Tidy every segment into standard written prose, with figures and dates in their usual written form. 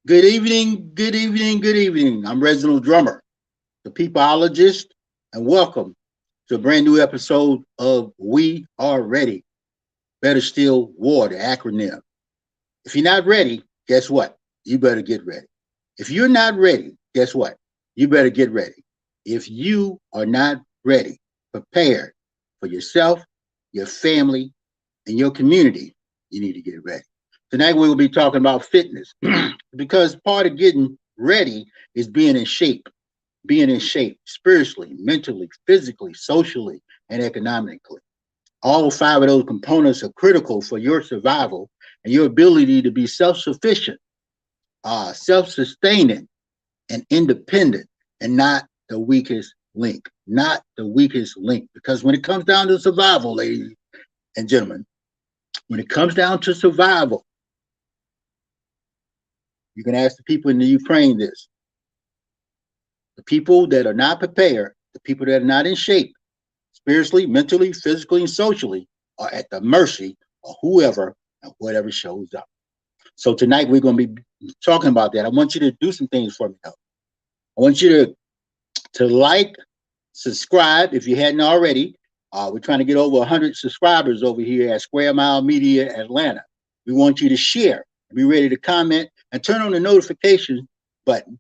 Good evening, good evening, good evening. I'm Reginal Drummer, the peopleologist, and welcome to a brand new episode of We Are Ready. Better still, WAR, the acronym. If you're not ready, guess what? You better get ready. If you're not ready, guess what? You better get ready. If you are not ready, prepared for yourself, your family, and your community, you need to get ready. Tonight we will be talking about fitness because part of getting ready is being in shape spiritually, mentally, physically, socially, and economically. All five of those components are critical for your survival and your ability to be self sufficient, self sustaining, and independent, and not the weakest link. Not the weakest link. Because when it comes down to survival, ladies and gentlemen, when it comes down to survival, you can ask the people in the Ukraine this. The people that are not prepared, the people that are not in shape, spiritually, mentally, physically, and socially, are at the mercy of whoever and whatever shows up. So tonight we're going to be talking about that. I want you to do some things for me, though. I want you to like, subscribe if you hadn't already. We're trying to get over 100 subscribers over here at Square Mile Media Atlanta. We want you to share, be ready to comment, and turn on the notification button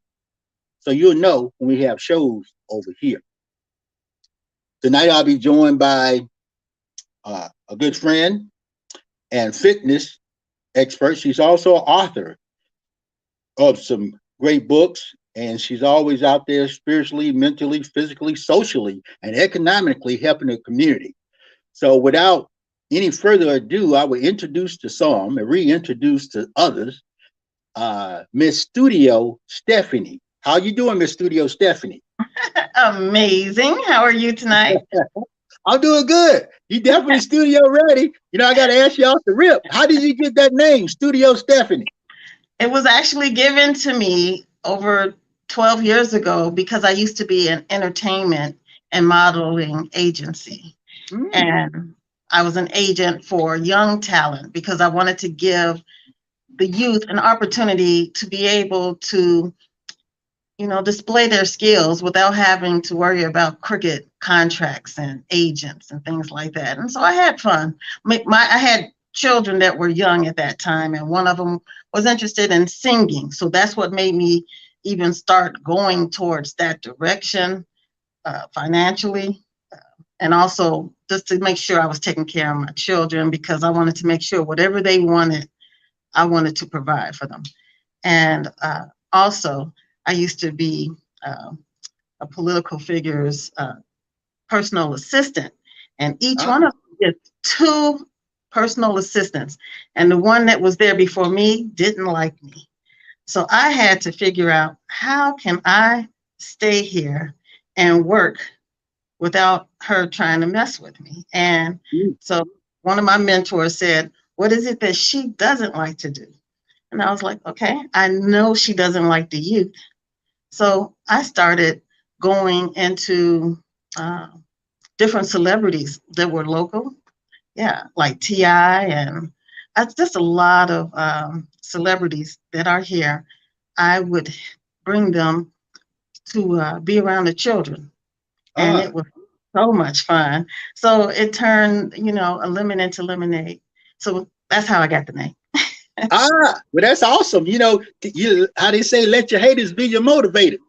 so you'll know when we have shows over here. Tonight I'll be joined by a good friend and fitness expert. She's also an author of some great books, and she's always out there spiritually, mentally, physically, socially, and economically helping the community. So without any further ado, I will introduce to some and reintroduce to others Miss Studio Steffanie. How you doing, Miss Studio Steffanie? Amazing. How are you tonight? I'm doing good. You definitely studio ready. You know, I got to ask you off the rip. How did you get that name, Studio Steffanie? It was actually given to me over 12 years ago because I used to be an entertainment and modeling agency. And I was an agent for young talent because I wanted to give the youth an opportunity to be able to, display their skills without having to worry about crooked contracts and agents and things like that. And so I had fun. I had children that were young at that time, and one of them was interested in singing. So that's what made me even start going towards that direction financially. And also just to make sure I was taking care of my children because I wanted to make sure whatever they wanted, I wanted to provide for them. And also, I used to be a political figure's personal assistant, and each one of them gets two personal assistants. And the one that was there before me didn't like me. So I had to figure out how can I stay here and work without her trying to mess with me. And so one of my mentors said, what is it that she doesn't like to do? And I was like, okay, I know she doesn't like the youth. So I started going into different celebrities that were local. Yeah, like T.I. and just a lot of celebrities that are here. I would bring them to be around the children. And it was so much fun. So it turned, a lemon into lemonade. So that's how I got the name. Well, that's awesome. How they say, let your haters be your motivators.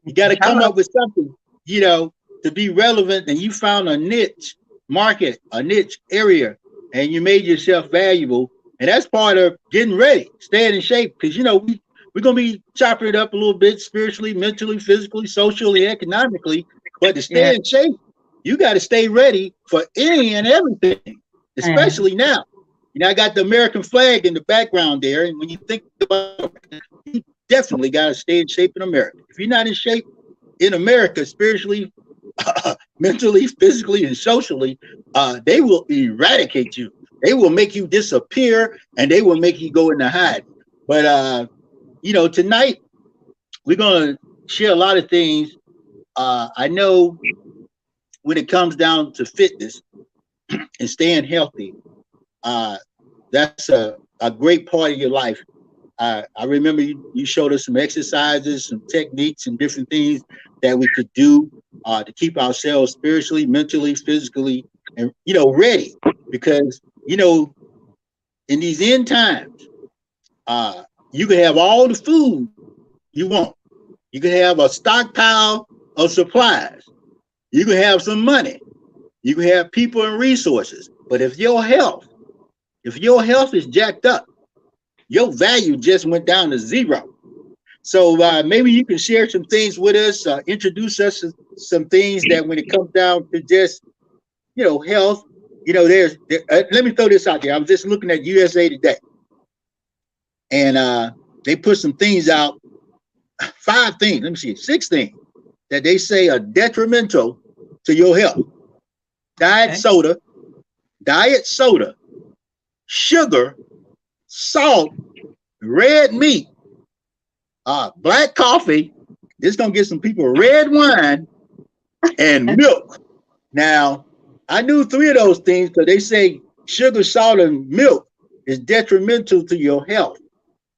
You got to come up with something, to be relevant. And you found a niche market, a niche area, and you made yourself valuable. And that's part of getting ready, staying in shape. Because, we're going to be chopping it up a little bit spiritually, mentally, physically, socially, economically. But to stay in shape, you got to stay ready for any and everything, especially now. I got the American flag in the background there. And when you think about it, you definitely got to stay in shape in America. If you're not in shape in America, spiritually, mentally, physically, and socially, they will eradicate you. They will make you disappear and they will make you go into hide. But, tonight we're going to share a lot of things. I know when it comes down to fitness and staying healthy, that's a great part of your life. I remember you showed us some exercises, some techniques, and different things that we could do to keep ourselves spiritually, mentally, physically, and ready. Because in these end times, you can have all the food you want. You can have a stockpile of supplies. You can have some money. You can have people and resources. But if your health is jacked up, your value just went down to zero. So maybe you can share some things with us, introduce us to some things that when it comes down to just health, let me throw this out there. I was just looking at USA Today, and they put some things out, 5 things. Let me see, 6 things that they say are detrimental to your health. Diet soda, sugar, salt, red meat, black coffee. This gonna get some people red wine and milk. Now, I knew 3 of those things because they say sugar, salt, and milk is detrimental to your health.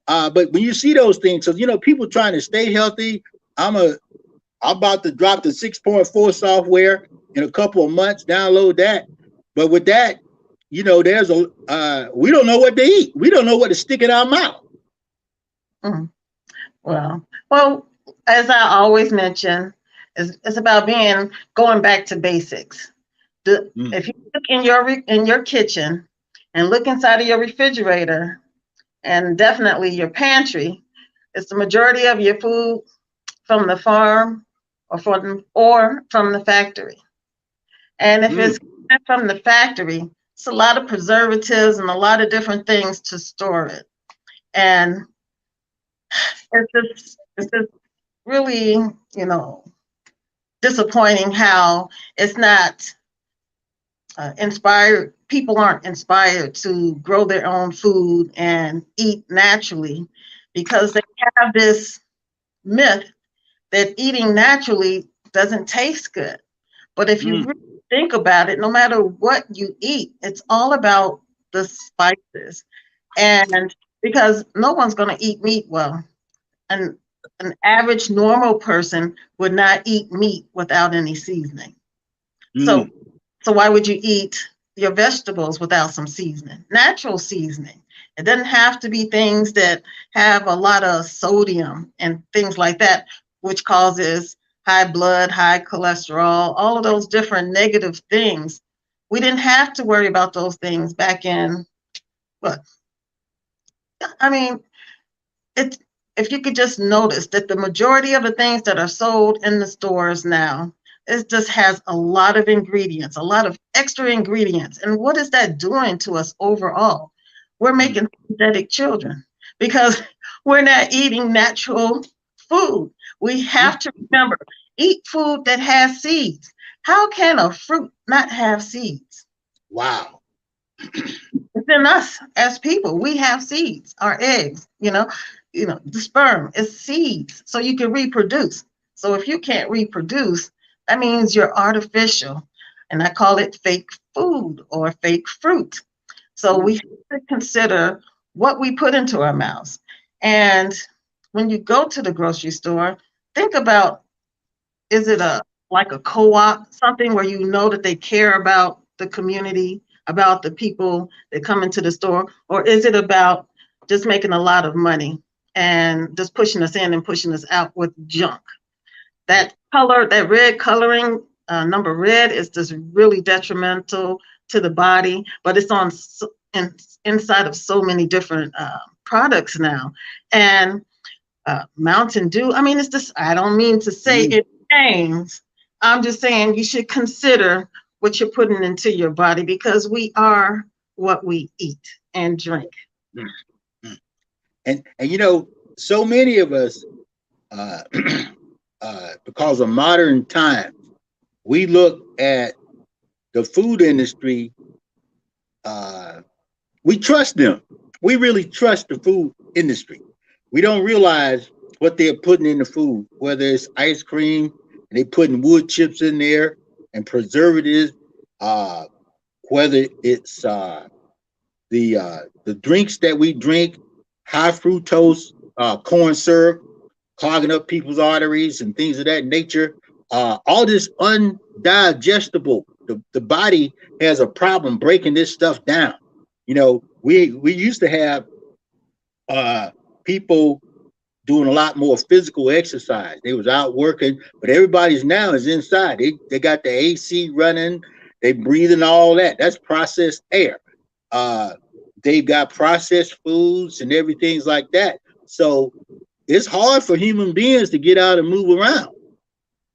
But when you see those things, so people trying to stay healthy, I'm about to drop the 6.4 software in a couple of months. Download that. But with that, there's we don't know what to eat. We don't know what to stick in our mouth. Mm. Well, as I always mention, it's about going back to basics. If you look in your kitchen and look inside of your refrigerator and definitely your pantry, it's the majority of your food from the farm or from the factory. And if it's from the factory, it's a lot of preservatives and a lot of different things to store it. And it's just really, disappointing how it's not inspired. People aren't inspired to grow their own food and eat naturally because they have this myth that eating naturally doesn't taste good. But if you really think about it, no matter what you eat, it's all about the spices. And because no one's going to eat meat well. And an average normal person would not eat meat without any seasoning. So why would you eat your vegetables without some seasoning? Natural seasoning. It doesn't have to be things that have a lot of sodium and things like that, which causes high blood, high cholesterol, all of those different negative things. We didn't have to worry about those things back in if you could just notice that the majority of the things that are sold in the stores now, it just has a lot of ingredients, a lot of extra ingredients. And what is that doing to us overall? We're making synthetic children because we're not eating natural food. We have to remember, eat food that has seeds. How can a fruit not have seeds? Wow. It's in us as people. We have seeds, our eggs, the sperm is seeds, so you can reproduce. So if you can't reproduce, that means you're artificial. And I call it fake food or fake fruit. So we have to consider what we put into our mouths. And when you go to the grocery store, think about, is it like a co-op, something where you know that they care about the community, about the people that come into the store, or is it about just making a lot of money and just pushing us in and pushing us out with junk? That color, that red coloring, number red, is just really detrimental to the body, but it's inside of so many different products now. And Mountain Dew, it's just, I don't mean to say it names. I'm just saying you should consider what you're putting into your body because we are what we eat and drink. And so many of us, because of modern times, we look at the food industry. We trust them. We really trust the food industry. We don't realize what they're putting in the food, whether it's ice cream and they putting wood chips in there and preservatives, whether it's the drinks that we drink, high fructose corn syrup, clogging up people's arteries and things of that nature. All this undigestible. The body has a problem breaking this stuff down. You know, we used to have people doing a lot more physical exercise. They was out working, but everybody's now is inside. They got the AC running, they breathing all that. That's processed air. They've got processed foods and everything's like that. So it's hard for human beings to get out and move around.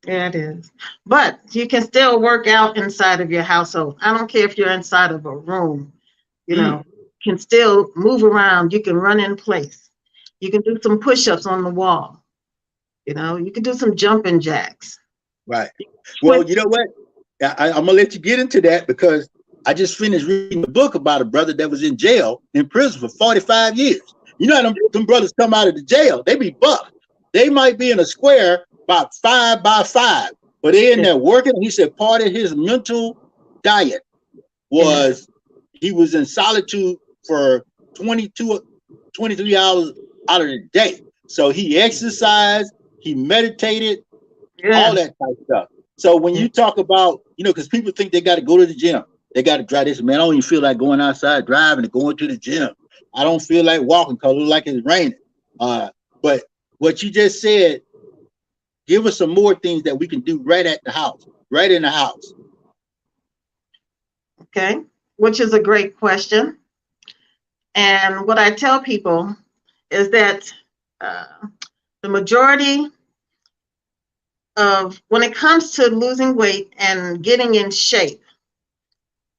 Yeah, it is. But you can still work out inside of your household. I don't care if you're inside of a room, you know, you can still move around. You can run in place. You can do some push-ups on the wall. You know, you can do some jumping jacks. Right. Well, you know what? I'm gonna let you get into that because I just finished reading a book about a brother that was in jail, in prison for 45 years. You know, them brothers come out of the jail, they be buff. They might be in a square about 5 by 5, but they in there working. He said part of his mental diet was he was in solitude for 23 hours out of the day. So he exercised, he meditated, all that type of stuff. So when you talk about, you know, because people think they got to go to the gym, they got to drive this. Man, I don't even feel like going outside driving and going to the gym. I don't feel like walking because it looks like it's raining. But what you just said, give us some more things that we can do right at the house, right in the house. Okay, which is a great question. And what I tell people is that the majority of, when it comes to losing weight and getting in shape,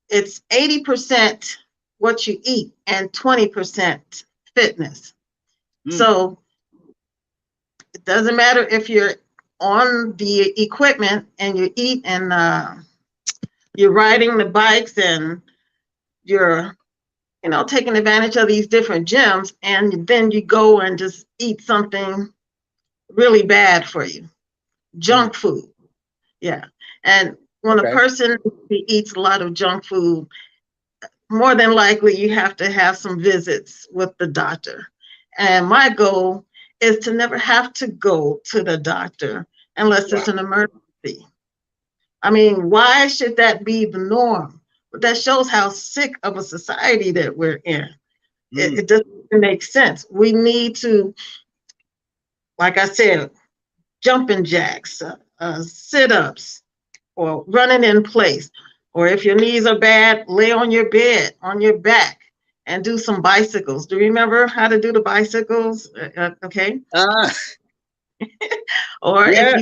it's 80% what you eat and 20% fitness. So it doesn't matter if you're on the equipment and you eat and you're riding the bikes and you're, you know, taking advantage of these different gyms, and then you go and just eat something really bad for you. Junk food. Yeah. And when a person eats a lot of junk food, more than likely you have to have some visits with the doctor. And my goal is to never have to go to the doctor unless it's an emergency. I mean, why should that be the norm? But that shows how sick of a society that we're in. It doesn't make sense. We need to, like I said, jumping jacks, sit-ups, or running in place. Or if your knees are bad, lay on your bed, on your back, and do some bicycles. Do you remember how to do the bicycles? Okay. Or if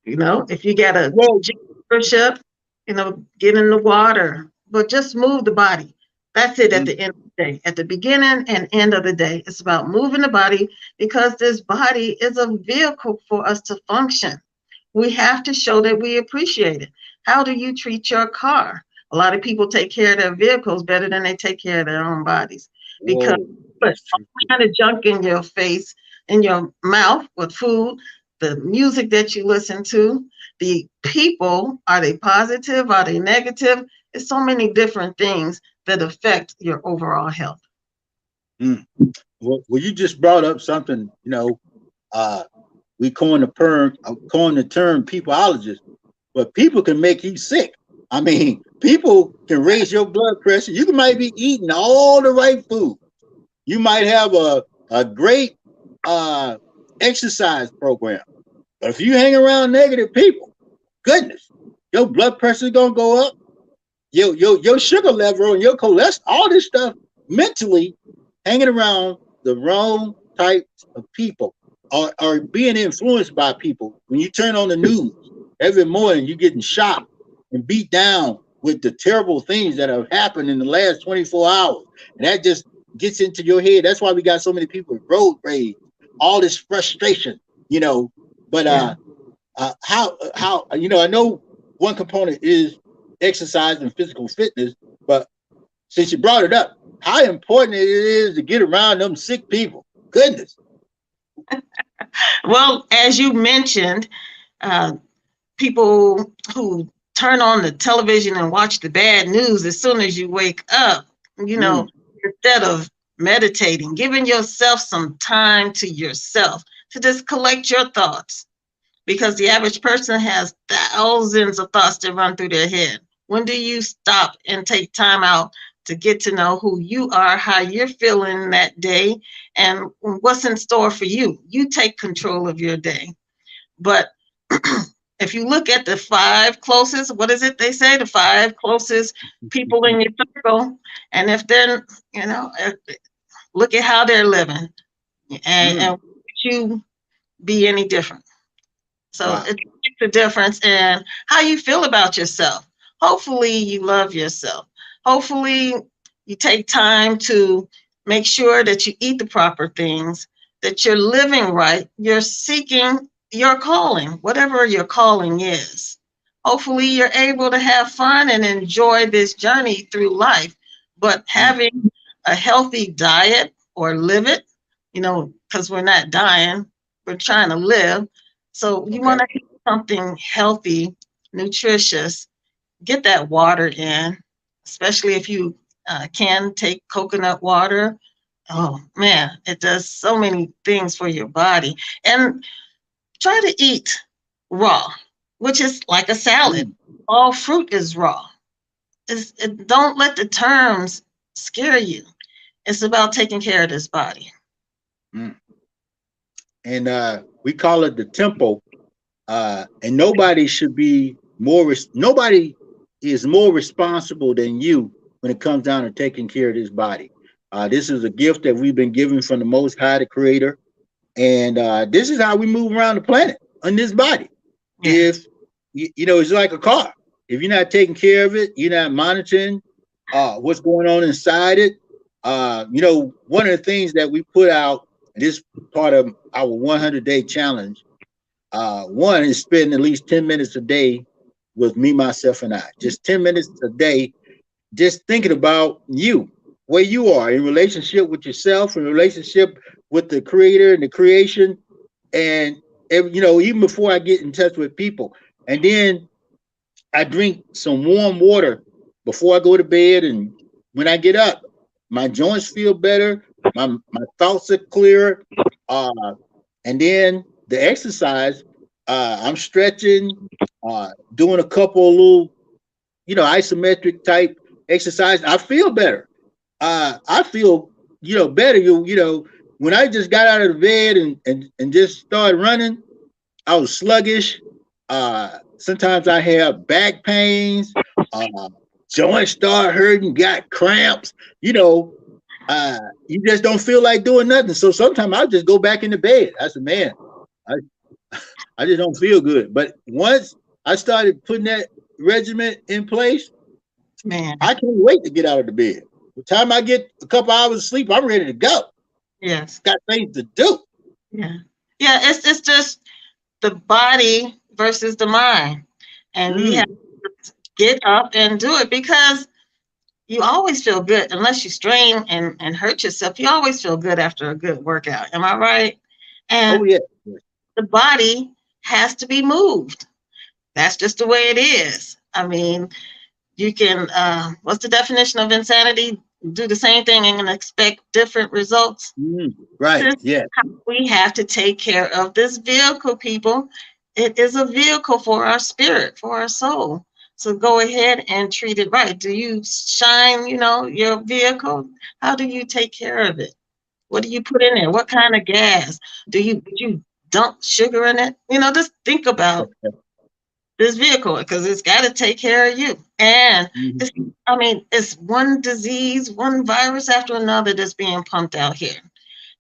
you know, if you got a push-up, you know, get in the water, but just move the body. That's it at the end of the day. At the beginning and end of the day, it's about moving the body, because this body is a vehicle for us to function. We have to show that we appreciate it. How do you treat your car? A lot of people take care of their vehicles better than they take care of their own bodies, because put all kind of junk in your face, in your mouth with food, the music that you listen to, the people, are they positive? Are they negative? It's so many different things that affect your overall health. Well, you just brought up something, you know, we coined the term peopleologist, but people can make you sick. I mean, people can raise your blood pressure. You might be eating all the right food. You might have a great exercise program. But if you hang around negative people, goodness, your blood pressure is gonna go up. Your sugar level and your cholesterol, all this stuff mentally, hanging around the wrong types of people or being influenced by people. When you turn on the news every morning, you're getting shocked and beat down with the terrible things that have happened in the last 24 hours. And that just gets into your head. That's why we got so many people with road rage, all this frustration, you know. But how you know, I know one component is exercise and physical fitness, but since you brought it up, how important it is to get around them sick people. Goodness. Well, as you mentioned, people who turn on the television and watch the bad news as soon as you wake up, you know, instead of meditating, giving yourself some time to yourself to just collect your thoughts, because the average person has thousands of thoughts that run through their head. When do you stop and take time out to get to know who you are, how you're feeling that day, and what's in store for you? You take control of your day. But if you look at the five closest, what is it they say? The five closest people in your circle, and if they're, look at how they're living, and would you be any different? So Wow. it makes a difference in how you feel about yourself. Hopefully you love yourself. Hopefully you take time to make sure that you eat the proper things, that you're living right, you're seeking your calling, whatever your calling is. Hopefully you're able to have fun and enjoy this journey through life, but having a healthy diet or live it, because we're not dying, we're trying to live. So you want to eat something healthy, nutritious, get that water in, especially if you can take coconut water. Oh man, it does so many things for your body. And try to eat raw, which is like a salad. All fruit is raw. Don't let the terms scare you. It's about taking care of this body. And we call it the temple. And nobody should be nobody is more responsible than you when it comes down to taking care of this body. This is a gift that we've been given from the Most High, the Creator, and this is how we move around the planet on this body. Yeah. If it's like a car. If you're not taking care of it, you're not monitoring what's going on inside it. One of the things that we put out, this part of our 100-day challenge. One is spend at least 10 minutes a day with me, myself, and I. Just 10 minutes a day, just thinking about you, where you are in relationship with yourself, in relationship with the Creator and the creation, and even before I get in touch with people. And then I drink some warm water before I go to bed, and when I get up, my joints feel better, my thoughts are clearer, and then the exercise, I'm stretching, doing a couple of little, isometric type exercise. I feel better. I feel, better. When I just got out of the bed and just started running, I was sluggish. Sometimes I have back pains. Joints start hurting, got cramps. You just don't feel like doing nothing. So sometimes I'll just go back into bed. I said, man, I just don't feel good. But once I started putting that regimen in place, man, I can't wait to get out of the bed. By the time I get a couple hours of sleep, I'm ready to go. Yes. Got things to do. Yeah. Yeah, it's just the body versus the mind. And we have to get up and do it, because you always feel good unless you strain and hurt yourself. You always feel good after a good workout. Am I right? And the body has to be moved. That's just the way it is. I mean, you can, what's the definition of insanity? Do the same thing and expect different results. Right. Yeah. We have to take care of this vehicle, people. It is a vehicle for our spirit, for our soul. So go ahead and treat it right. Do you shine, your vehicle? How do you take care of it? What do you put in there? What kind of gas? Do you dump sugar in it? Just think about this vehicle, because it's got to take care of you. And it's one disease, one virus after another that's being pumped out here.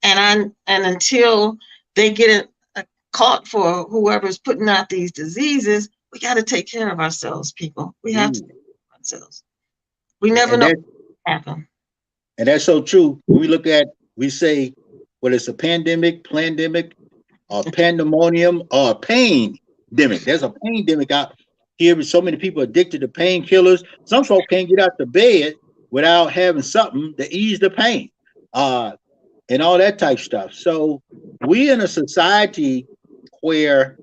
And until they get it caught for whoever's putting out these diseases, we got to take care of ourselves, people. We have to take care of ourselves. We never know what will happen. And that's so true. When we say, well, it's a pandemic, or pandemonium, or a pain-demic. There's a pain-demic out here with so many people addicted to painkillers. Some folks can't get out the bed without having something to ease the pain, and all that type stuff. So we in a society where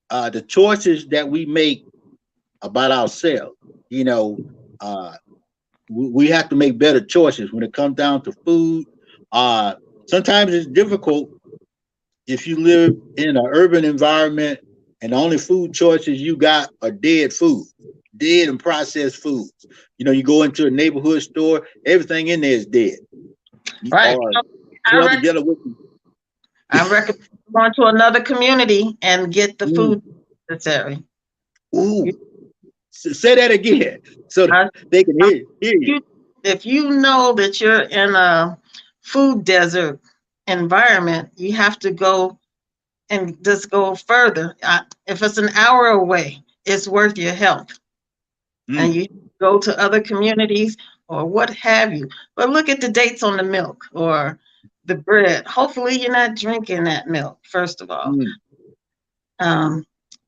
the choices that we make about ourselves, we have to make better choices when it comes down to food, Uh, Sometimes it's difficult if you live in an urban environment and the only food choices you got are dead food, dead and processed foods. You know, you go into a neighborhood store, everything in there is dead. Right. Or I put rec- together with I recommend going to another community and get the mm, food necessary. ooh, say that again so I, they can hear you. you, if you know that you're in a food desert environment, you have to go and just go further. If it's an hour away, it's worth your health. And Mm, you go to other communities or what have you. But look at the dates on the milk or the bread. Hopefully, you're not drinking that milk, first of all. mm, Um,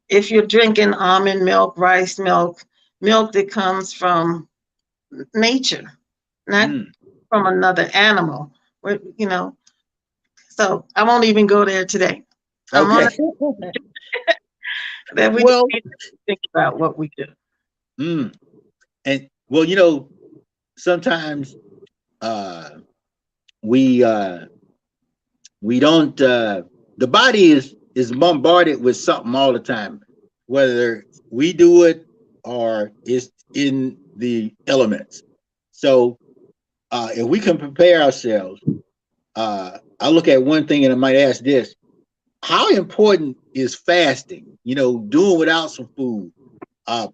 if you're drinking almond milk, rice milk, milk that comes from nature, not mm. from another animal. So I won't even go there today. I'm on Okay. that we just Well, need to think about what we do. mm, and well, you know, sometimes uh, we uh, we don't. The body is bombarded with something all the time, whether we do it or it's in the elements. So if we can prepare ourselves, I look at one thing and I might ask this: how important is fasting? You know, doing without some food,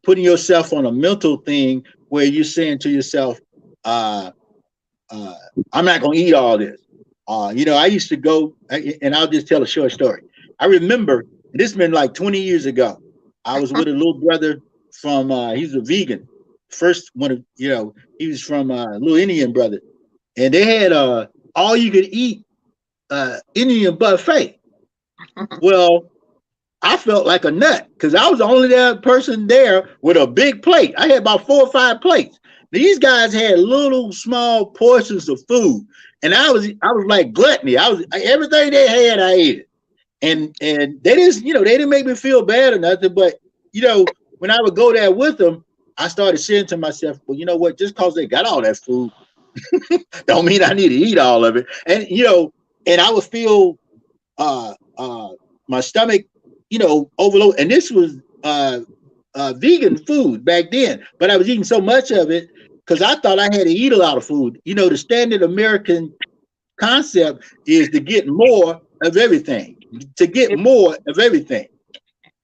putting yourself on a mental thing where you're saying to yourself, uh, uh, I'm not going to eat all this. You know, I used to go, and I'll just tell a short story. I remember, this has been like 20 years ago. I was with a little brother from, he's a vegan. First one of, you know, he was from a little Indian brother. And they had all you could eat Indian buffet. Well, I felt like a nut because I was the only person there with a big plate. I had about 4 or 5 plates. These guys had little small portions of food, and I was like gluttony. I was everything they had, I ate it, and they didn't, you know, they didn't make me feel bad or nothing. But you know, when I would go there with them, I started saying to myself, well, you know what? Just because they got all that food, don't mean I need to eat all of it. And you know, and I would feel uh uh my stomach, you know, overload. And this was vegan food back then, but I was eating so much of it because I thought I had to eat a lot of food. You know, the standard American concept is to get more of everything, to get more of everything.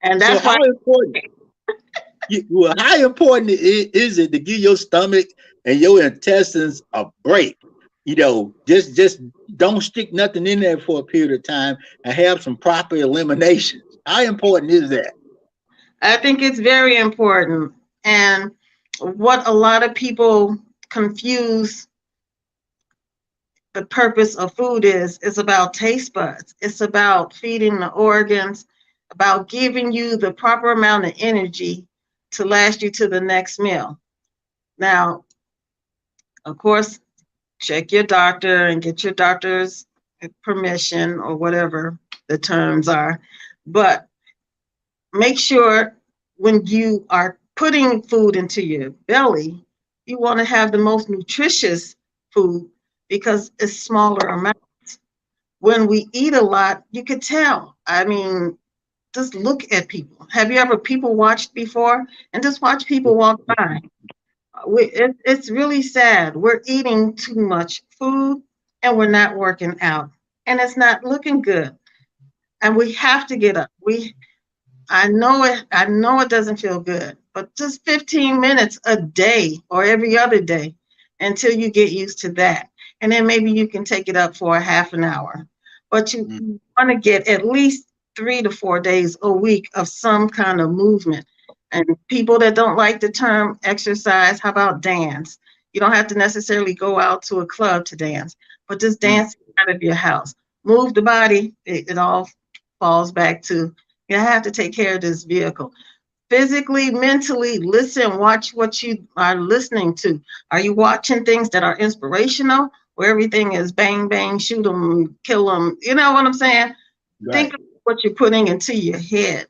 And So that's why how important? Well, how important is it to give your stomach and your intestines a break? You know, just don't stick nothing in there for a period of time and have some proper eliminations. How important is that? I think it's very important. And what a lot of people confuse the purpose of food is about taste buds. It's about feeding the organs, about giving you the proper amount of energy to last you to the next meal. Now, of course, check your doctor and get your doctor's permission or whatever the terms are. But make sure when you are putting food into your belly, you want to have the most nutritious food because it's smaller amounts. When we eat a lot, you could tell. I mean, just look at people. Have you ever people watched before? And just watch people walk by. It's really sad. We're eating too much food and we're not working out. And it's not looking good. And we have to get up. I know it doesn't feel good, but just 15 minutes a day or every other day until you get used to that. And then maybe you can take it up for a half an hour. But you Mm, want to get at least 3 to 4 days a week of some kind of movement. And people that don't like the term exercise, how about dance? You don't have to necessarily go out to a club to dance, but just mm, dance out of your house. Move the body. It all falls back to you have to take care of this vehicle. Physically, mentally, listen, watch what you are listening to. Are you watching things that are inspirational, where everything is bang, bang, shoot them, kill them? You know what I'm saying? Think right. of what you're putting into your head.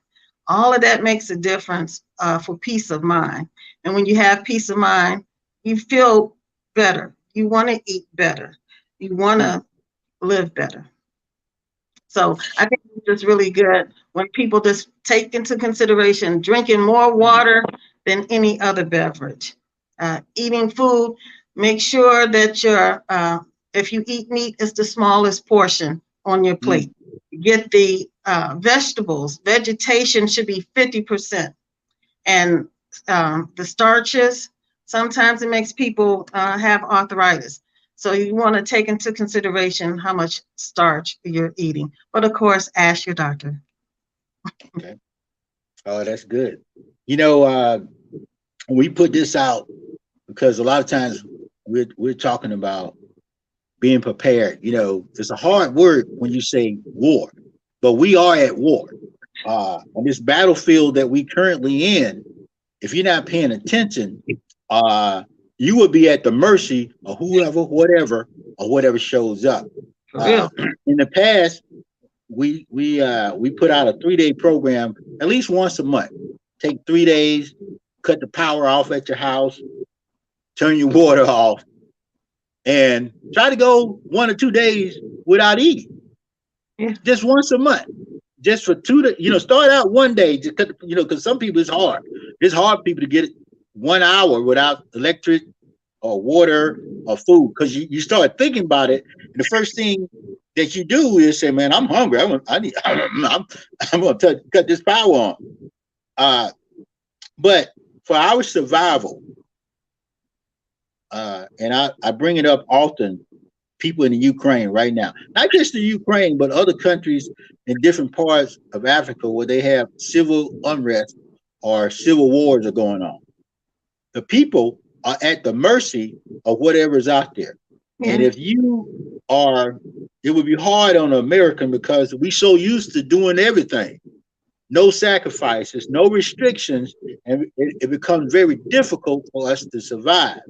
All of that makes a difference for peace of mind. And when you have peace of mind, you feel better. You want to eat better. You want Mm, to live better. So I think it's just really good when people just take into consideration drinking more water than any other beverage. Eating food, make sure that if you eat meat, it's the smallest portion on your Mm. plate. Get the vegetables. Vegetation should be 50%. And the starches, sometimes it makes people have arthritis. So you want to take into consideration how much starch you're eating. But of course, ask your doctor. Okay. Oh, that's good. You know, we put this out because a lot of times we're talking about being prepared. You know, it's a hard word when you say war, but we are at war. On this battlefield that we currently in, if you're not paying attention, uh, you will be at the mercy of whoever, whatever, or whatever shows up. For real. In the past, we put out a 3-day program at least once a month. Take 3 days, cut the power off at your house, turn your water off, and try to go 1 or 2 days without eating. Yeah. Just once a month. Just for start out one day, just because some people it's hard. It's hard for people to get 1 hour without electric or water or food because you start thinking about it. And the first thing that you do is say, "Man, I'm hungry. I'm going to cut this power on." But for our survival, and I bring it up often, people in the Ukraine right now, not just the Ukraine, but other countries in different parts of Africa where they have civil unrest or civil wars are going on. The people are at the mercy of whatever's out there. Yeah. And if you are, it would be hard on an American because we so used to doing everything. No sacrifices, no restrictions, and it becomes very difficult for us to survive.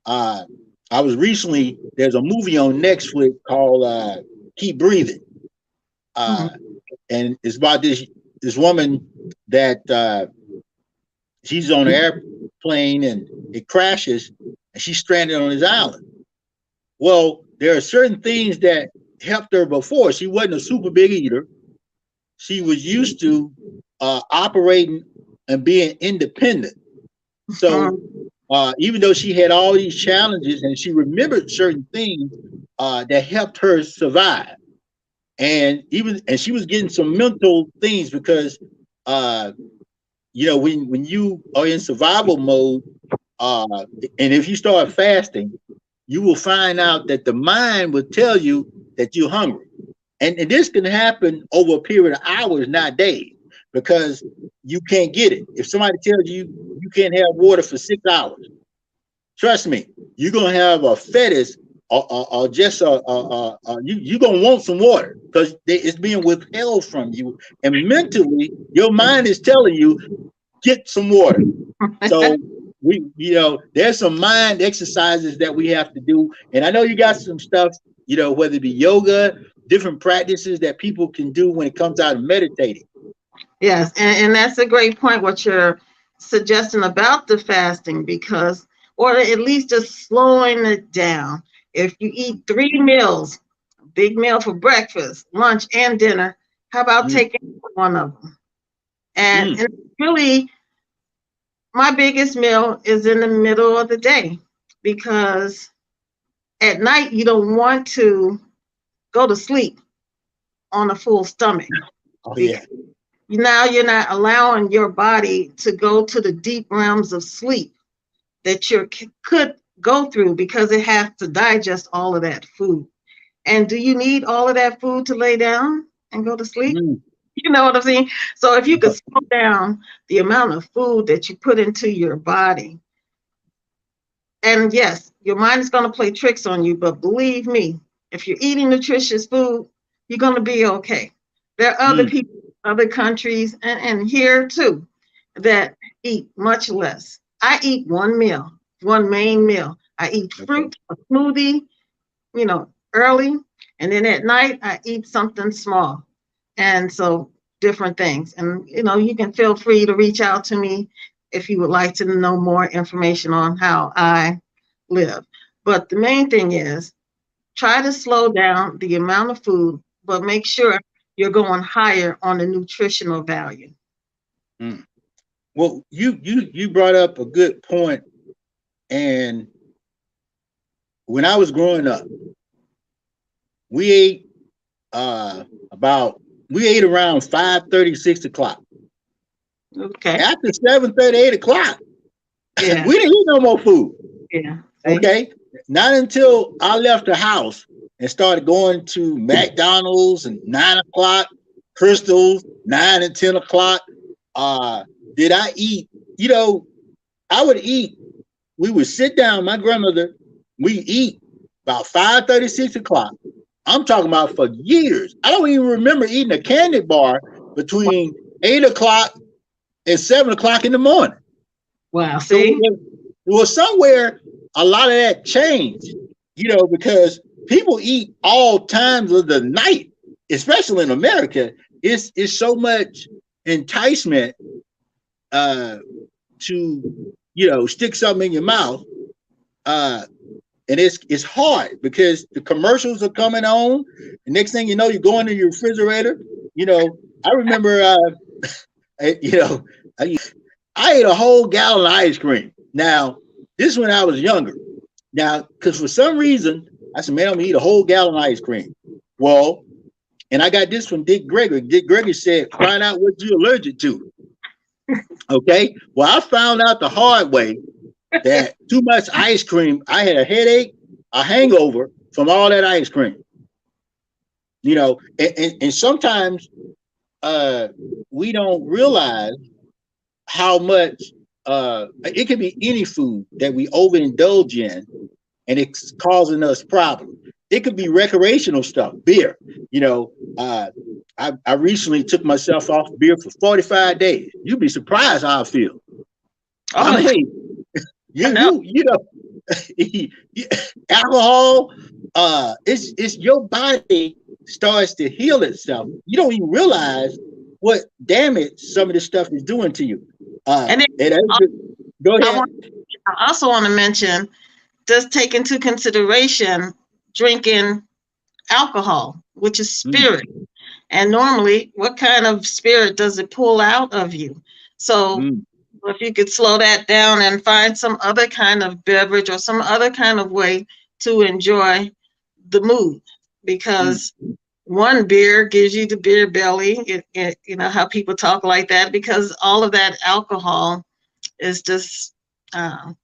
I was recently, there's a movie on Netflix called Keep Breathing. And it's about this woman that she's on an airplane and it crashes and she's stranded on this island. Well, there are certain things that helped her before. She wasn't a super big eater. She was used to operating and being independent. So even though she had all these challenges and she remembered certain things that helped her survive, and she was getting some mental things because when you are in survival mode, and if you start fasting, you will find out that the mind will tell you that you're hungry, and this can happen over a period of hours, not days, because you can't get it. If somebody tells you you can't have water for 6 hours, trust me, you're gonna have a fetish or just you're gonna want some water because it's being withheld from you, and mentally your mind is telling you get some water. So there's some mind exercises that we have to do, and I know you got some stuff, whether it be yoga, different practices that people can do when it comes out of meditating. Yes, and that's a great point what you're suggesting about the fasting, because, or at least just slowing it down. If you eat 3 meals, a big meal for breakfast, lunch, and dinner, how about taking one of them? And really, my biggest meal is in the middle of the day, because at night you don't want to go to sleep on a full stomach. Oh, yeah. Now you're not allowing your body to go to the deep realms of sleep that you could go through, because it has to digest all of that food. And do you need all of that food to lay down and go to sleep? You know what I'm saying? So if you could slow down the amount of food that you put into your body, and yes, your mind is going to play tricks on you, but believe me, if you're eating nutritious food, you're going to be okay. There are other people, other countries, and here too, that eat much less. I eat one meal, one main meal. I eat fruit, a smoothie, early, and then at night I eat something small. And so different things. And you can feel free to reach out to me if you would like to know more information on how I live. But the main thing is try to slow down the amount of food, but make sure you're going higher on the nutritional value. Mm. Well, you brought up a good point, and when I was growing up, we ate about we ate around 5:30, 6 o'clock. Okay. After 7:30, 8 o'clock, Yeah. we didn't eat no more food. Yeah. See? Okay, not until I left the house and started going to McDonald's and 9 o'clock, Crystals 9 and 10 o'clock. Did I eat? You know, I would eat. We would sit down. My grandmother, we eat about 5:30, 6 o'clock. I'm talking about for years. I don't even remember eating a candy bar between 8 o'clock and 7 o'clock in the morning. Wow. So See? it was somewhere a lot of that changed, because people eat all times of the night, especially in America. It's so much enticement to stick something in your mouth, and it's hard because the commercials are coming on. The next thing you know, you go into your refrigerator. I remember, I ate a whole gallon of ice cream. Now, this is when I was younger. Now, because for some reason, I said, man, I'm gonna eat a whole gallon of ice cream. Well, and I got this from Dick Gregory. Dick Gregory said, find out what you're allergic to. Okay. Well, I found out the hard way that too much ice cream, I had a headache, a hangover from all that ice cream. And sometimes we don't realize how much it could be any food that we overindulge in, and it's causing us problems. It could be recreational stuff, beer. I recently took myself off beer for 45 days. You'd be surprised how I feel. Oh, I mean, alcohol, it's your body starts to heal itself. You don't even realize what damage some of this stuff is doing to you. and Go ahead. I also want to mention, just take into consideration drinking alcohol, which is spirit. And normally, what kind of spirit does it pull out of you? So if you could slow that down and find some other kind of beverage or some other kind of way to enjoy the mood, because one beer gives you the beer belly. You know how people talk like that, because all of that alcohol is just,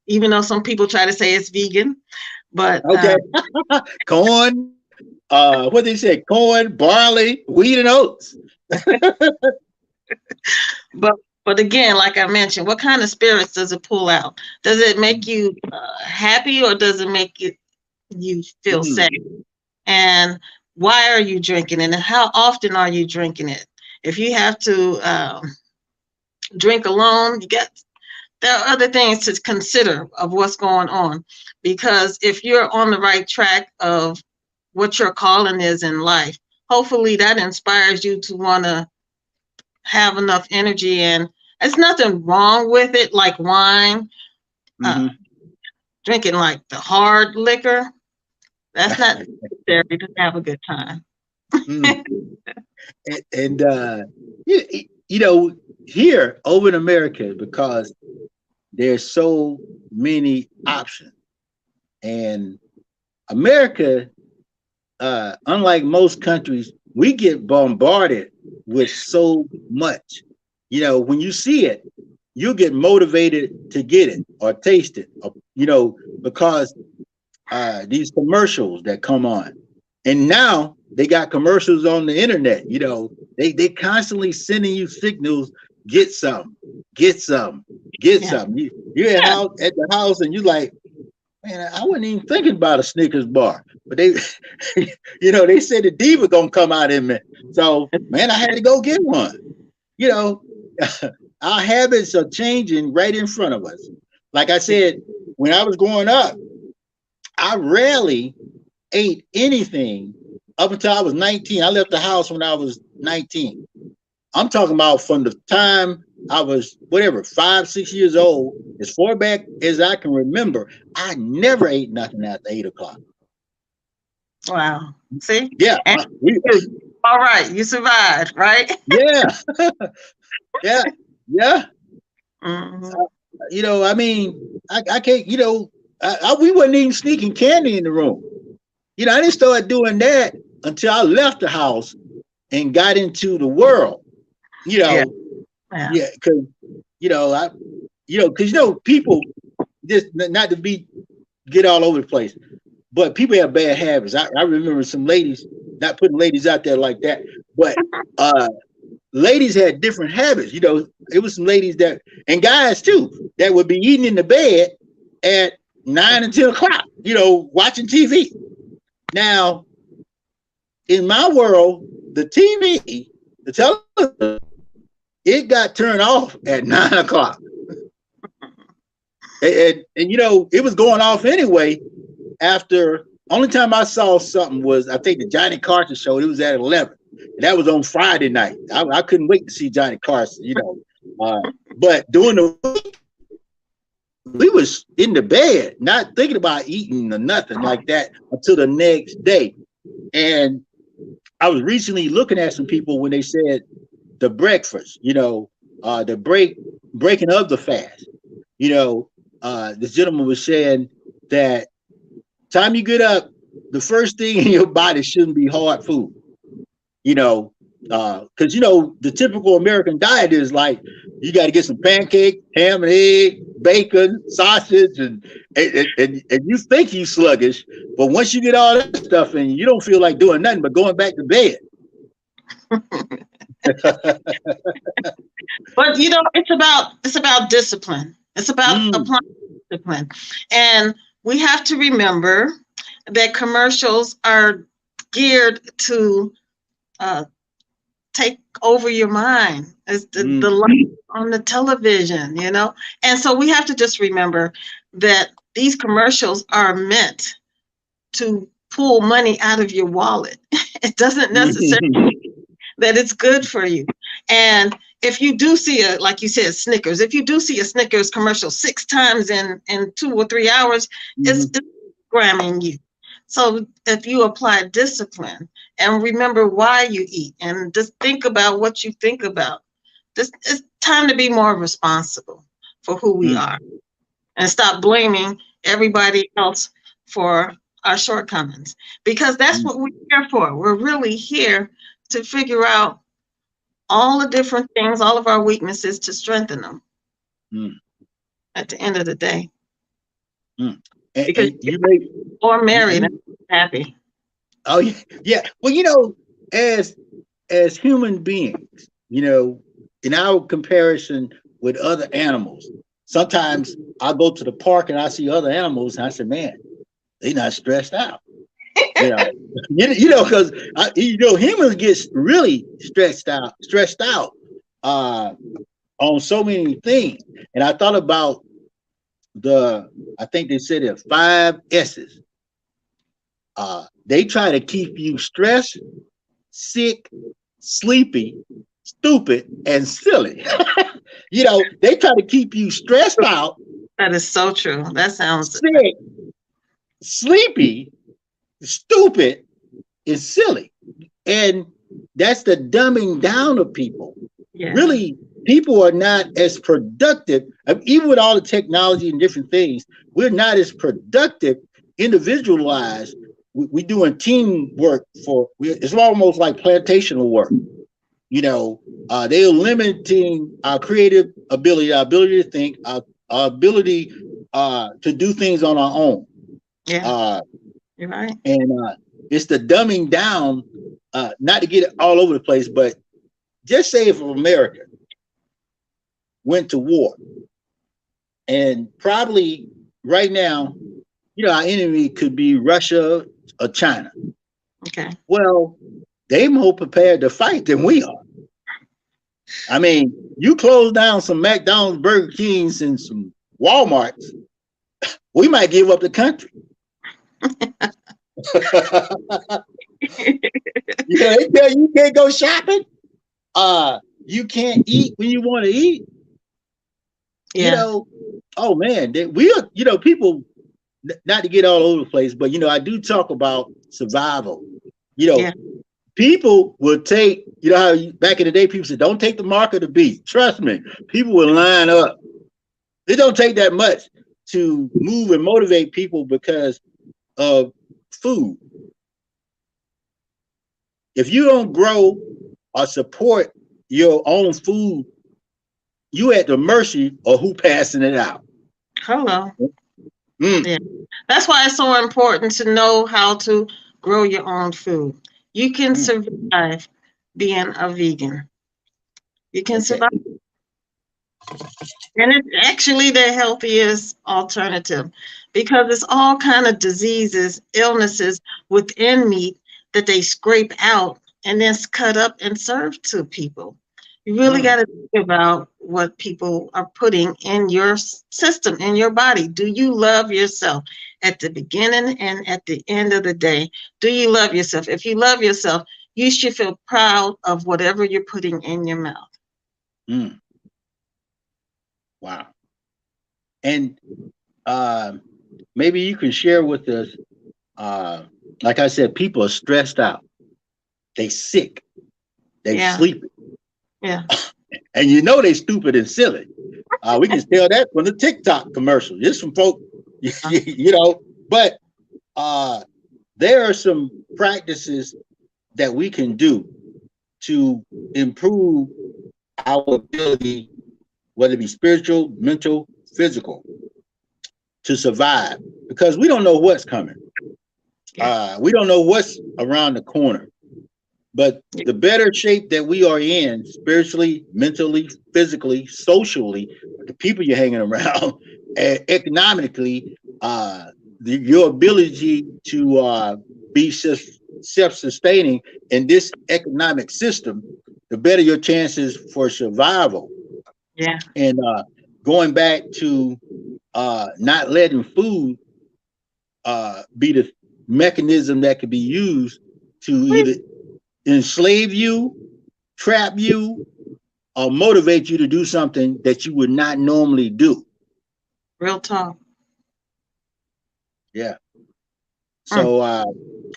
even though some people try to say it's vegan, but okay. Corn, what they say, corn, barley, wheat, and oats. But again, like I mentioned, what kind of spirits does it pull out? Does it make you happy, or does it make you feel sad? And why are you drinking it, and how often are you drinking it? If you have to drink alone, there are other things to consider of what's going on, because if you're on the right track of what your calling is in life, hopefully that inspires you to want to have enough energy. And there's nothing wrong with it, like wine, drinking like the hard liquor. That's not necessary to have a good time. And here over in America, because there's so many options, and America, unlike most countries, we get bombarded with so much. When you see it, you get motivated to get it or taste it, or, because these commercials that come on. And now they got commercials on the internet. They constantly sending you signals, get some, get some, get some. You're at the house and you like, man, I wasn't even thinking about a Snickers bar. But they they said the diva gonna come out in me. So man, I had to go get one. Our habits are changing right in front of us. Like I said, when I was growing up, I rarely ate anything up until I was 19. I left the house when I was 19. I'm talking about from the time I was 5, 6 years old, as far back as I can remember, I never ate nothing after 8 o'clock. Wow. See? Yeah, And all right, you survived, right? yeah, yeah, yeah. Hmm. I mean, I can't. We wasn't even sneaking candy in the room. I didn't start doing that until I left the house and got into the world. You Yeah. know, Yeah. yeah, because I, because people just not to be get all over the place, but people have bad habits. I remember some ladies, not putting ladies out there like that, but ladies had different habits. It was some ladies that, and guys too, that would be eating in the bed at 9 and 10 o'clock, watching TV. Now, in my world, the TV, the television, it got turned off at 9 o'clock. And it was going off anyway. After, only time I saw something was, I think, the Johnny Carson show. It was at 11. And that was on Friday night. I couldn't wait to see Johnny Carson, but during the week, we was in the bed, not thinking about eating or nothing like that until the next day. And I was recently looking at some people when they said the breakfast, the breaking of the fast. This gentleman was saying that time you get up, the first thing in your body shouldn't be hard food. Because the typical American diet is like you got to get some pancake, ham and egg, bacon, sausage, and you think you sluggish, but once you get all that stuff in, you don't feel like doing nothing but going back to bed. But it's about discipline. It's about applying discipline, and we have to remember that commercials are geared to take over your mind. It's the light on the television, and so we have to just remember that these commercials are meant to pull money out of your wallet. It doesn't necessarily that it's good for you. And if you do see like you said, Snickers, if you do see a Snickers commercial 6 times in 2 or 3 hours, it's programming you. So if you apply discipline and remember why you eat and just think about what you think about, it's time to be more responsible for who we are and stop blaming everybody else for our shortcomings, because that's what we're here for. We're really here to figure out all the different things, all of our weaknesses, to strengthen them at the end of the day. Because or married and happy. Oh yeah. Well, as human beings, in our comparison with other animals, sometimes I go to the park and I see other animals and I say, man, they're not stressed out. Because humans get really stressed out on so many things. And I thought about I think they said it 5 S's. They try to keep you stressed, sick, sleepy, stupid, and silly. They try to keep you stressed out. That is so true. That sounds sick, sleepy, stupid, and silly. And that's the dumbing down of people. Yeah. Really, people are not as productive. Even with all the technology and different things, we're not as productive individualized. We're doing teamwork it's almost like plantational work. They're limiting our creative ability, our ability to think, our ability to do things on our own. Yeah, you're right. And it's the dumbing down, not to get it all over the place, but just say if America went to war, and probably right now, our enemy could be Russia or China. Okay. Well, they more prepared to fight than we are. I mean, you close down some McDonald's, Burger Kings, and some Walmarts, we might give up the country. They tell you can't go shopping. You can't eat when you want to eat. Yeah. Oh man, we are, people, not to get all over the place, but I do talk about survival. Yeah. People will take, how back in the day people said, don't take the mark of the beast. Trust me, people will line up. It don't take that much to move and motivate people because of food. If you don't grow or support your own food, you at the mercy of who passing it out. Hello. Mm. Yeah. That's why it's so important to know how to grow your own food. You can survive being a vegan. You can survive. And it's actually the healthiest alternative because it's all kind of diseases, illnesses within meat that they scrape out and then cut up and serve to people. You really got to think about what people are putting in your system, in your body. Do you love yourself at the beginning and at the end of the day? Do you love yourself? If you love yourself, you should feel proud of whatever you're putting in your mouth. Mm. Wow. And maybe you can share with us, like I said, people are stressed out. They sick. They sleeping. Yeah. And they stupid and silly. We can tell that from the TikTok commercial. Just from folk, but there are some practices that we can do to improve our ability, whether it be spiritual, mental, physical, to survive, because we don't know what's coming. We don't know what's around the corner. But the better shape that we are in, spiritually, mentally, physically, socially, the people you're hanging around, economically, your ability to be self-sustaining in this economic system, the better your chances for survival. Yeah. And going back to not letting food be the mechanism that could be used to either enslave you, trap you, or motivate you to do something that you would not normally do. Real talk. Yeah. So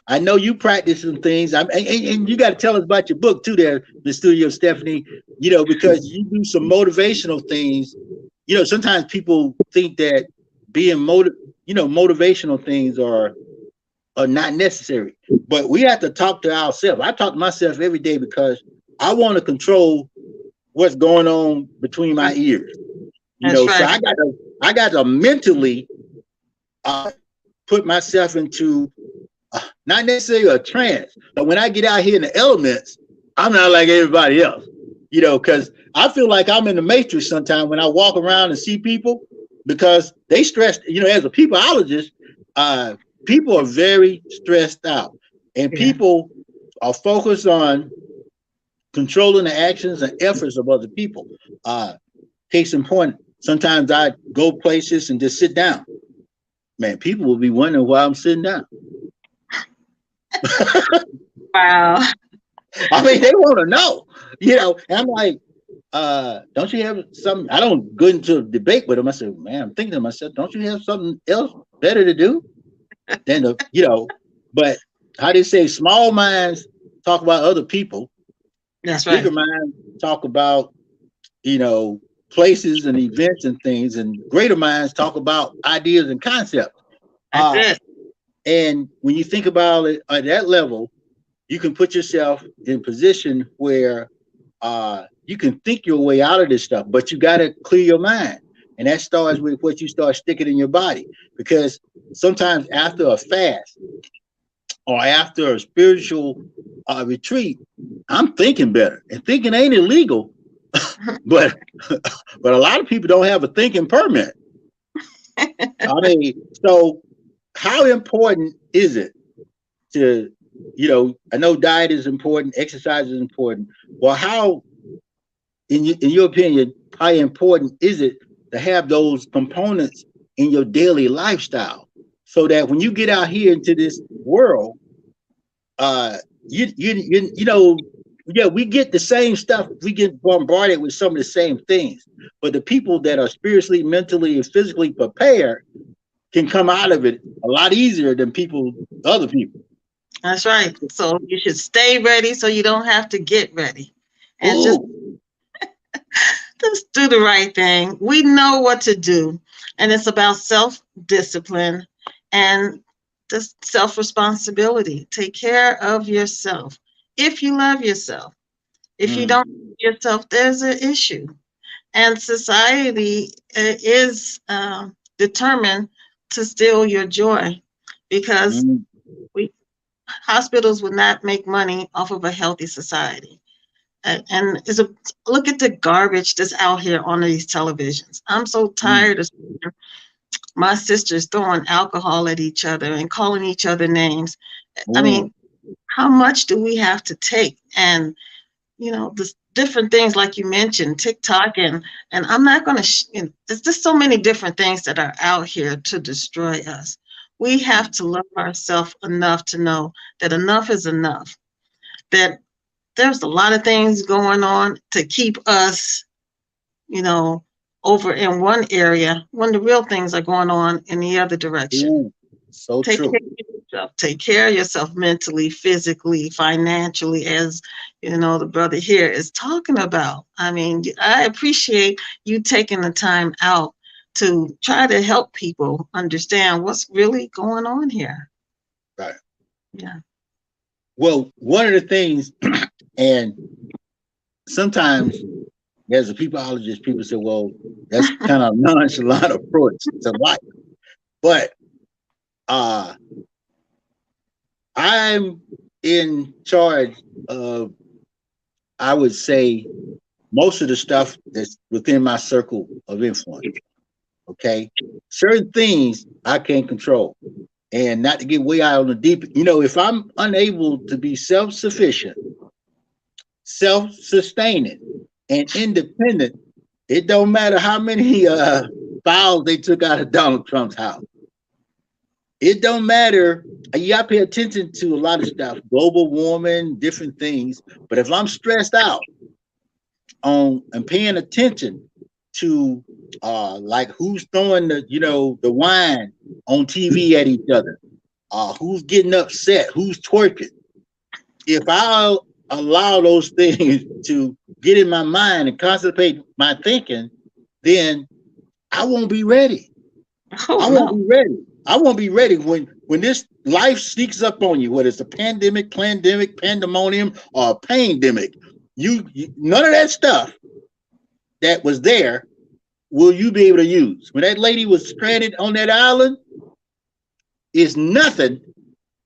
I know you practice some things. And you got to tell us about your book too there, the studio, Steffanie, because you do some motivational things. Sometimes people think that being motivational things are not necessary, but we have to talk to ourselves. I talk to myself every day because I want to control what's going on between my ears. That's So right. I got to mentally put myself into not necessarily a trance, but when I get out here in the elements, I'm not like everybody else. Because I feel like I'm in the matrix sometimes when I walk around and see people, because they stressed. As a peopleologist, people are very stressed out, and people are focused on controlling the actions and efforts of other people. Case in point, sometimes I go places and just sit down. Man, people will be wondering why I'm sitting down. Wow. I mean, they want to know, and I'm like, don't you have something? I don't go into a debate with them. I said, man, I'm thinking to myself, don't you have something else better to do than but how they say, small minds talk about other people. That's right. Bigger minds talk about, places and events and things, and greater minds talk about ideas and concepts. That's it. And when you think about it at that level, you can put yourself in a position where you can think your way out of this stuff, but you got to clear your mind. And that starts with what you start sticking in your body. Because sometimes after a fast or after a spiritual retreat, I'm thinking better. And thinking ain't illegal, but a lot of people don't have a thinking permit. I mean, so how important is it to, I know diet is important, exercise is important. Well, how, in your opinion, how important is it to have those components in your daily lifestyle so that when you get out here into this world, we get the same stuff. We get bombarded with some of the same things, but the people that are spiritually, mentally, and physically prepared can come out of it a lot easier than other people. That's right. So you should stay ready so you don't have to get ready. And Ooh. just do the right thing. We know what to do. And it's about self-discipline and just self-responsibility. Take care of yourself. If you love yourself. If you Mm, don't love yourself, there's an issue. And society is determined to steal your joy because mm, we hospitals would not make money off of a healthy society. And it's a look at the garbage that's out here on these televisions. I'm so mm. tired of seeing my sisters throwing alcohol at each other and calling each other names. I Ooh. mean, how much do we have to take? And the different things like you mentioned, TikTok, and I'm not going to. There's just so many different things that are out here to destroy us. We have to love ourselves enough to know that enough is enough. That there's a lot of things going on to keep us, you know, over in one area when the real things are going on in the other direction. Ooh. So Take care true. of yourself. Take care of yourself mentally, physically, financially, as the brother here is talking about. I mean, I appreciate you taking the time out to try to help people understand what's really going on here. Right. Yeah. Well, one of the things, and sometimes as a peopleologist, people say, well, that's kind of nonchalant approach to life. But uh I'm in charge of, I would say, most of the stuff that's within my circle of influence. Okay. Certain things I can't control. And not to get way out on the deep, if I'm unable to be self-sufficient, self-sustaining, and independent, it don't matter how many files they took out of Donald Trump's house. It don't matter. You got to pay attention to a lot of stuff, global warming, different things. But if I'm stressed out on and paying attention to like who's throwing the wine on TV at each other, who's getting upset, who's twerking, if I allow those things to get in my mind and concentrate my thinking, then I won't be ready. Oh I won't no. be ready. I won't be ready when this life sneaks up on you, whether it's a pandemic, pandemonium, or a pandemic. You none of that stuff that was there will you be able to use. When that lady was stranded on that island, is nothing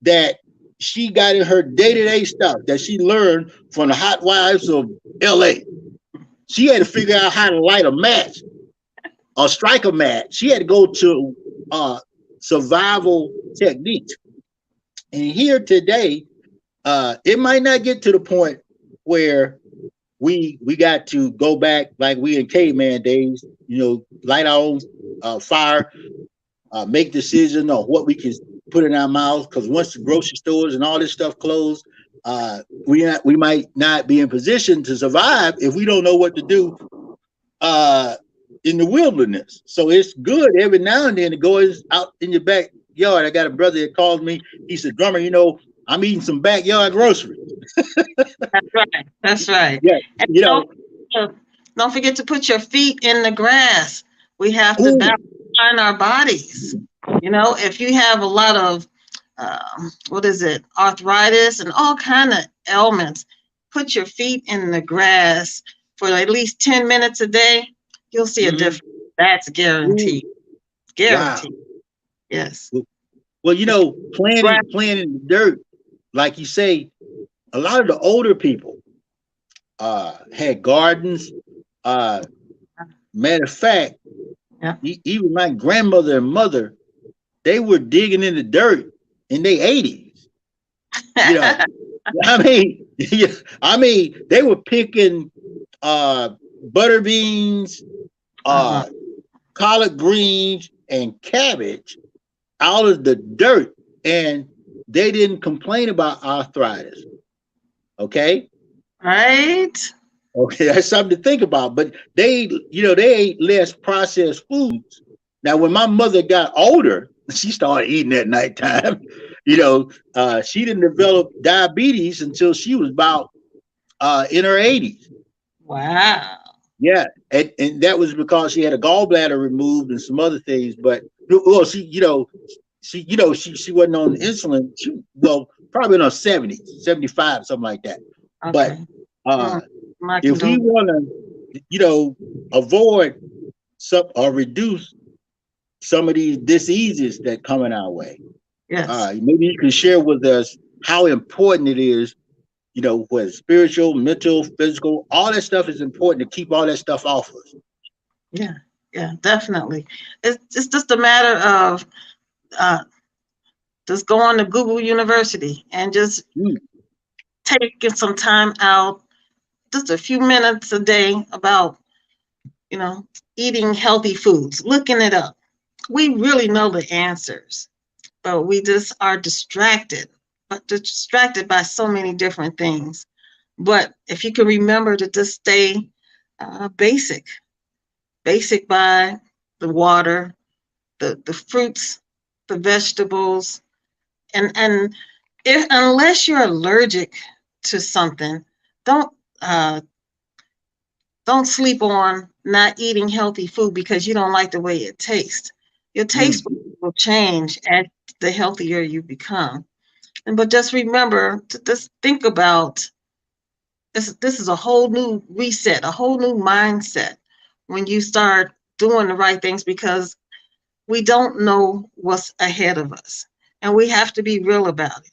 that she got in her day-to-day stuff that she learned from the hot wives of LA. She had to figure out how to light a match or strike a match. She had to go to survival techniques. And here today, it might not get to the point where we got to go back like we in caveman days, light our own fire, make decisions on what we can put in our mouths. Because once the grocery stores and all this stuff close, we might not be in position to survive if we don't know what to do in the wilderness. So it's good every now and then to go out in your backyard. I got a brother that calls me. He said, "Drummer, I'm eating some backyard groceries." That's right. That's right. Yeah, And you know. don't forget to put your feet in the grass. We have to Ooh, balance our bodies. If you have a lot of what is it, arthritis and all kind of ailments, put your feet in the grass for at least 10 minutes a day. You'll see a mm-hmm. difference. That's Ooh, guaranteed. wow. Guaranteed. Yes. Well, It's grass. playing in the dirt, like you say, a lot of the older people had gardens. Matter of fact, Yeah. even my grandmother and mother, they were digging in the dirt in their 80s. You know, I mean, they were picking butter beans, Uh-huh. collard greens, and cabbage out of the dirt, and they didn't complain about arthritis. Okay. Right? Okay, that's something to think about. But they ate less processed foods. Now, when my mother got older, she started eating at nighttime. She didn't develop diabetes until she was about in her 80s. Wow. Yeah, and that was because she had a gallbladder removed and some other things. But well, she wasn't on insulin. Probably in her 70s, 75, something like that. But Okay. uh, Mm, my if we condolences. want to, avoid some or reduce some of these diseases that coming our way, Yes. maybe you can share with us how important it is. Whether spiritual, mental, physical, all that stuff is important to keep all that stuff off us. Yeah. Yeah. Definitely. It's just a matter of uh, just going to Google University and just Mm, taking some time out, just a few minutes a day about, you know, eating healthy foods, looking it up. We really know the answers, but we just are distracted by so many different things. But if you can remember to just stay basic, basic by the water, the fruits, the vegetables, and if unless you're allergic to something, don't uh, don't sleep on not eating healthy food because you don't like the way it tastes. Your mm. taste will change as the healthier you become. But just remember to just think about this. This is a whole new reset, a whole new mindset when you start doing the right things because we don't know what's ahead of us. And we have to be real about it.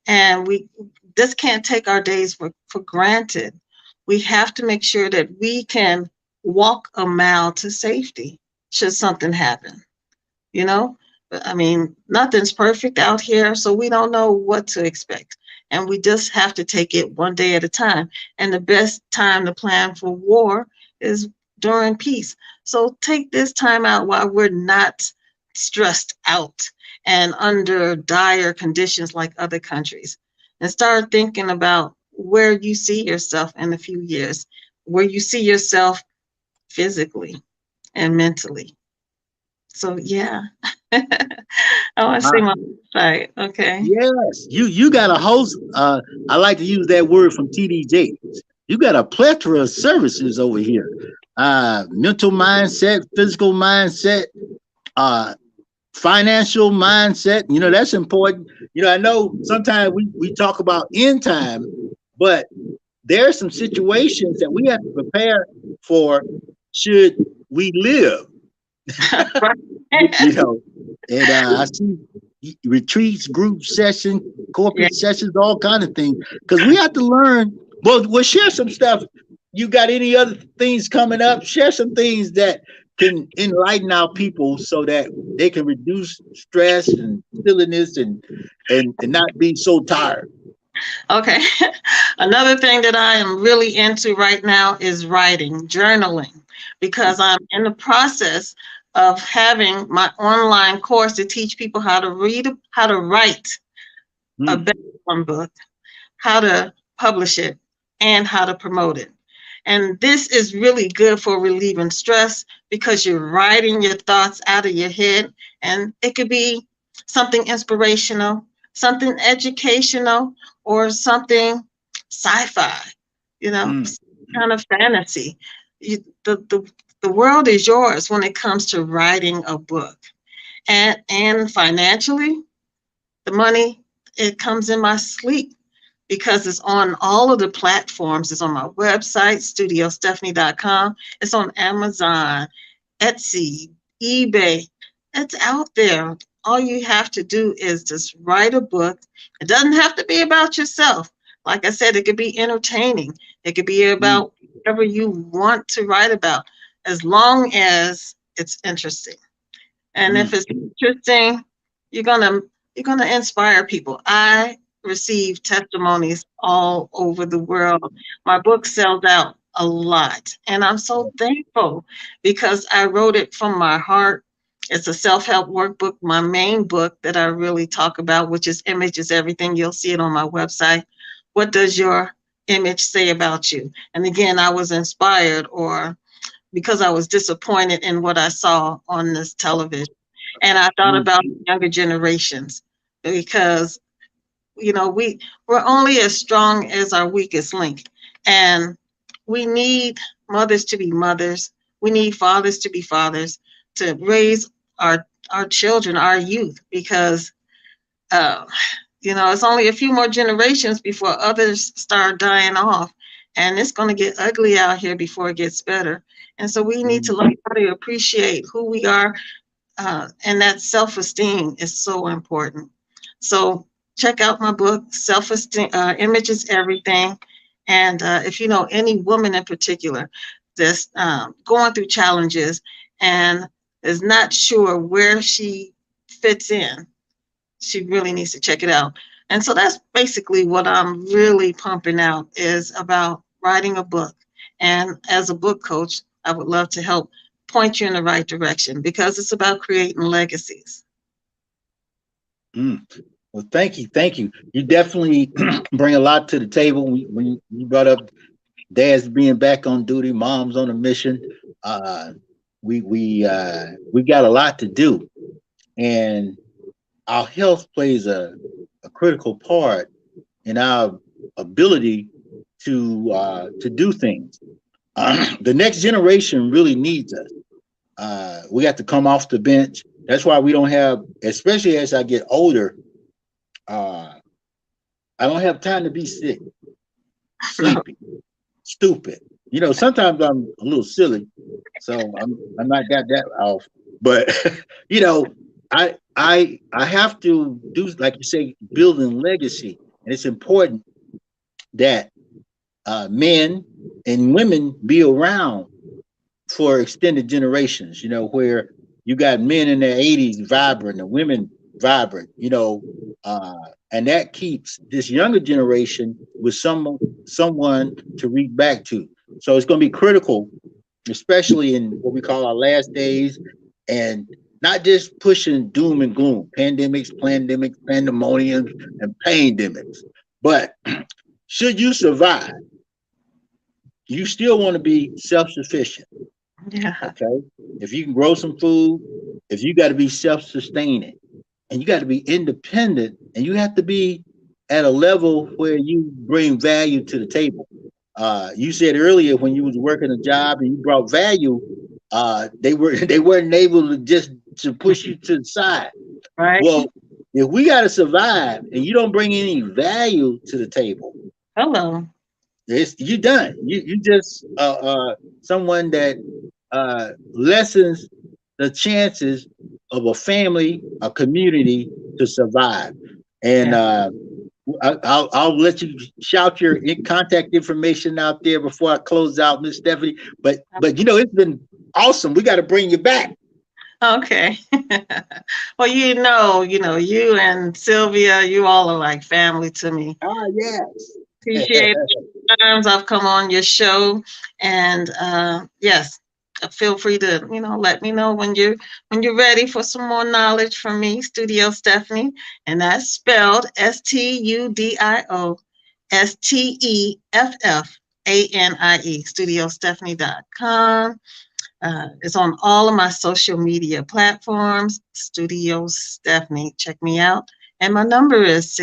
And we just can't take our days for granted. We have to make sure that we can walk a mile to safety should something happen, you know? I mean, nothing's perfect out here, so we don't know what to expect. And we just have to take it one day at a time. And the best time to plan for war is during peace. So take this time out while we're not stressed out and under dire conditions like other countries. And start thinking about where you see yourself in a few years, where you see yourself physically and mentally. So yeah, I want to see Uh, my site. Okay. yes, you got a host. I like to use that word from TDJ. You got a plethora of services over here. Mental mindset, physical mindset, uh, financial mindset. That's important. I know sometimes we talk about end time, but there are some situations that we have to prepare for should we live. you, Right. you know, and I see retreats, group sessions, Yeah. corporate sessions, all kind of things. Because we have to learn. Well, we'll share some stuff. You got any other things coming up? Share some things that can enlighten our people so that they can reduce stress and silliness and not be so tired. Okay. Another thing that I am really into right now is writing, journaling, because I'm in the process of having my online course to teach people how to read, how to write a Mm, best-selling book, how to publish it, and how to promote it. And this is really good for relieving stress because you're writing your thoughts out of your head, and it could be something inspirational, something educational, or something sci-fi, mm, kind of fantasy. You, the world is yours when it comes to writing a book. And financially, the money, it comes in my sleep because it's on all of the platforms. It's on my website, studiosteffanie.com. It's on Amazon, Etsy, eBay. It's out there. All you have to do is just write a book. It doesn't have to be about yourself. Like I said, it could be entertaining. It could be mm, about whatever you want to write about, as long as it's interesting. And if mm, it's interesting, you're gonna you're gonna inspire people. I receive testimonies all over the world. My book sells out a lot, and I'm so thankful because I wrote it from my heart. It's a self-help workbook, my main book that I really talk about, which is Image is Everything. You'll see it on my website. What does your image say about you? And again, I was inspired or because I was disappointed in what I saw on this television. And I thought mm, about younger generations. because we're only as strong as our weakest link, and we need mothers to be mothers. We need fathers to be fathers to raise our children, our youth, because uh, it's only a few more generations before others start dying off, and it's going to get ugly out here before it gets better. And so we need to learn how to appreciate who we are, and that self-esteem is so important. So check out my book, Self-Esteem, Image is Everything. And if you know any woman in particular that's going through challenges and is not sure where she fits in, she really needs to check it out. And so that's basically what I'm really pumping out, is about writing a book. And as a book coach, I would love to help point you in the right direction, because it's about creating legacies. Well, thank you, thank you. You definitely bring a lot to the table when you brought up dads being back on duty, moms on a mission. Uh, we got a lot to do, and our health plays a critical part in our ability to do things. The next generation really needs us. We got to come off the bench. That's why we don't have, especially as I get older, I don't have time to be sick, sleepy, stupid. Sometimes I'm a little silly, so I'm not got that off. But you know, I have to do, like you say, building legacy, and it's important that men and women be around for extended generations, where you got men in their 80s vibrant and women vibrant, and that keeps this younger generation with someone to reach back to. So it's going to be critical, especially in what we call our last days, and not just pushing doom and gloom, pandemics, pandemoniums, and pandemics. But should you survive, you still want to be self-sufficient. Yeah. Okay. If you can grow some food, if you got to be self-sustaining, and you got to be independent, and you have to be at a level where you bring value to the table. You said earlier when you was working a job and you brought value, they weren't able to just to push you to the side. Right. Well, if we got to survive and you don't bring any value to the table, Hello. you done. You just someone that lessens the chances of a family, a community to survive. And I'll let you shout your contact information out there before I close out, Miss Steffanie. But it's been awesome. We got to bring you back. Okay. Well, you and Sylvia, you all are like family to me. Ah, yes. Appreciate the times I've come on your show, and yes, feel free to let me know when you're ready for some more knowledge from me, Studio Steffanie, and that's spelled StudiosTeffanie, StudioSteffanie.com. It's on all of my social media platforms, Studio Steffanie. Check me out. And my number is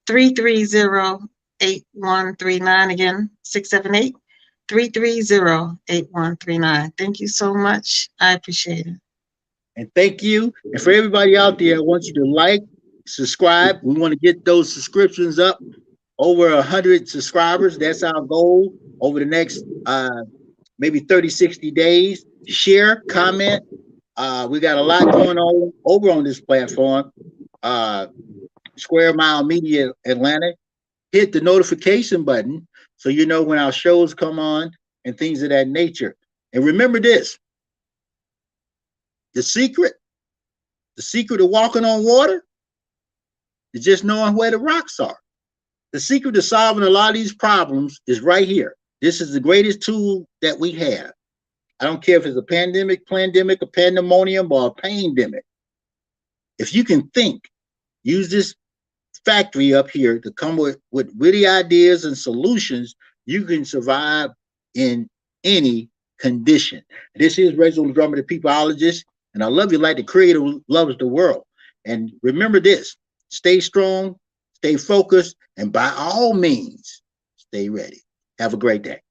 678-330-8139. Again, 678-330-8139. Thank you so much. I appreciate it. And thank you. And for everybody out there, I want you to like, subscribe. We want to get those subscriptions up over 100 subscribers. That's our goal over the next maybe 30, 60 days. Share, comment. We got a lot going on over on this platform. Square Mile Media Atlanta. Hit the notification button so you know when our shows come on and things of that nature. And remember this, the secret of walking on water is just knowing where the rocks are. The secret to solving a lot of these problems is right here. This is the greatest tool that we have. I don't care if it's a pandemic, a pandemonium, or a pandemic. If you can think, use this factory up here to come with witty ideas and solutions, you can survive in any condition. This is Reginal Drummer, the peopleologist, and I love you like the creator loves the world. And remember this, stay strong, stay focused, and by all means, stay ready. Have a great day.